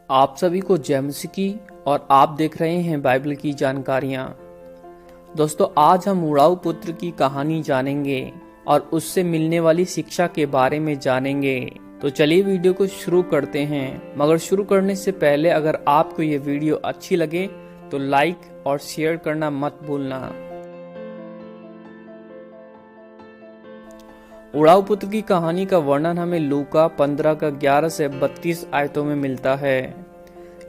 आप सभी को जय मसीह की और आप देख रहे हैं बाइबल की जानकारियां। दोस्तों, आज हम उड़ाऊ पुत्र की कहानी जानेंगे और उससे मिलने वाली शिक्षा के बारे में जानेंगे। तो चलिए वीडियो को शुरू करते हैं। मगर शुरू करने से पहले अगर आपको ये वीडियो अच्छी लगे तो लाइक और शेयर करना मत भूलना। उड़ाऊ पुत्र की कहानी का वर्णन हमें लूका 15 का 11 से 32 आयतों में मिलता है।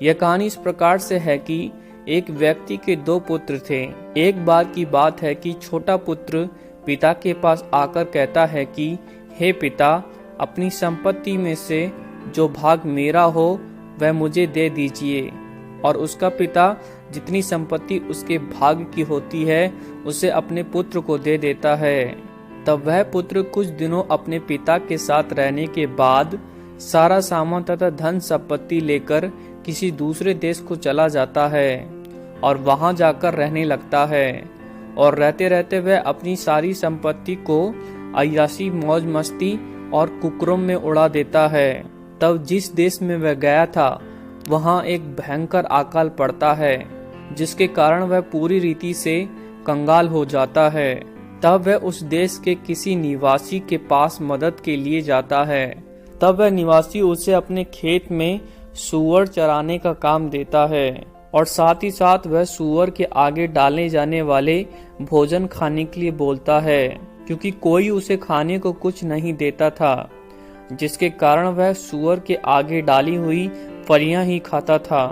यह कहानी इस प्रकार से है कि एक व्यक्ति के 2 पुत्र थे। एक बार की बात है कि छोटा पुत्र पिता के पास आकर कहता है कि हे पिता, अपनी संपत्ति में से जो भाग मेरा हो वह मुझे दे दीजिए। और उसका पिता जितनी संपत्ति उसके भाग की होती है उसे अपने पुत्र को दे देता है। तब वह पुत्र कुछ दिनों अपने पिता के साथ रहने के बाद सारा सामान तथा धन संपत्ति लेकर किसी दूसरे देश को चला जाता है और वहां जाकर रहने लगता है। और रहते रहते वह अपनी सारी संपत्ति को अय्याशी, मौज मस्ती और कुकर्म में उड़ा देता है। तब जिस देश में वह गया था वहां एक भयंकर अकाल पड़ता है, जिसके कारण वह पूरी रीति से कंगाल हो जाता है। तब वह उस देश के किसी निवासी के पास मदद के लिए जाता है। तब वह निवासी उसे अपने खेत में सूअर चराने का काम देता है और साथ ही साथ वह सूअर के आगे डाले जाने वाले भोजन खाने के लिए बोलता है, क्योंकि कोई उसे खाने को कुछ नहीं देता था, जिसके कारण वह सूअर के आगे डाली हुई फलियां ही खाता था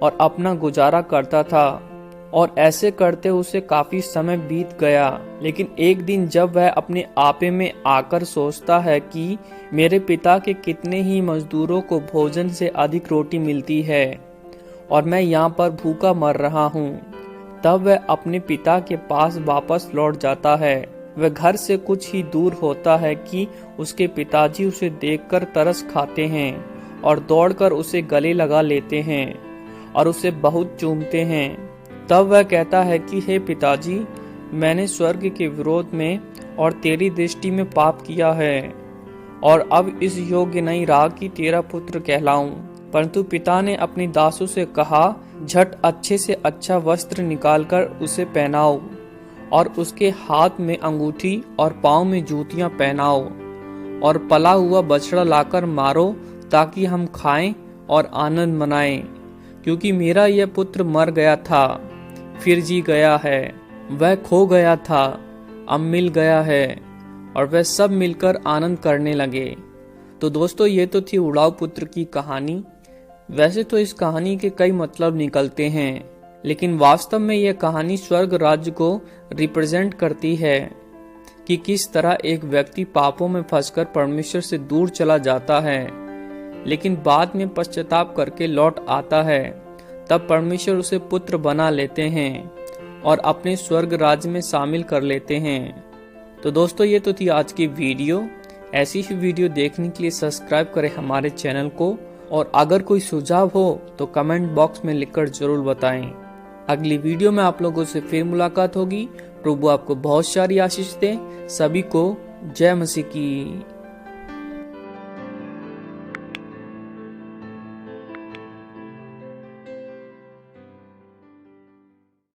और अपना गुजारा करता था। और ऐसे करते उसे काफी समय बीत गया। लेकिन एक दिन जब वह अपने आपे में आकर सोचता है कि मेरे पिता के कितने ही मजदूरों को भोजन से अधिक रोटी मिलती है और मैं यहाँ पर भूखा मर रहा हूँ, तब वह अपने पिता के पास वापस लौट जाता है। वह घर से कुछ ही दूर होता है कि उसके पिताजी उसे देखकर तरस खाते हैं और दौड़कर उसे गले लगा लेते हैं और उसे बहुत चूमते हैं। तब वह कहता है कि हे पिताजी, मैंने स्वर्ग के विरोध में और तेरी दृष्टि में पाप किया है और अब इस योग्य नहीं रहा कि तेरा पुत्र कहलाऊं। परंतु पिता ने अपनी दासों से कहा, झट अच्छे से अच्छा वस्त्र निकालकर उसे पहनाओ और उसके हाथ में अंगूठी और पाँव में जूतियां पहनाओ और पला हुआ बछड़ा लाकर मारो, ताकि हम खाएं और आनंद मनाएं। क्योंकि मेरा यह पुत्र मर गया था, फिर जी गया है, वह खो गया था, अब मिल गया है। और वह सब मिलकर आनंद करने लगे। तो दोस्तों, ये तो थी उड़ाऊ पुत्र की कहानी। वैसे तो इस कहानी के कई मतलब निकलते हैं, लेकिन वास्तव में यह कहानी स्वर्ग राज्य को रिप्रेजेंट करती है कि किस तरह एक व्यक्ति पापों में फंसकर परमेश्वर से दूर चला जाता है, लेकिन बाद में पश्चाताप करके लौट आता है। तब परमेश्वर उसे पुत्र बना लेते हैं और अपने स्वर्ग राज्य में शामिल कर लेते हैं। तो दोस्तों, ये तो थी आज की वीडियो। ऐसी ही वीडियो देखने के लिए सब्सक्राइब करें हमारे चैनल को, और अगर कोई सुझाव हो तो कमेंट बॉक्स में लिखकर जरूर बताएं। अगली वीडियो में आप लोगों से फिर मुलाकात होगी। प्रभु आपको बहुत सारी आशीष दे। सभी को जय मसीह की।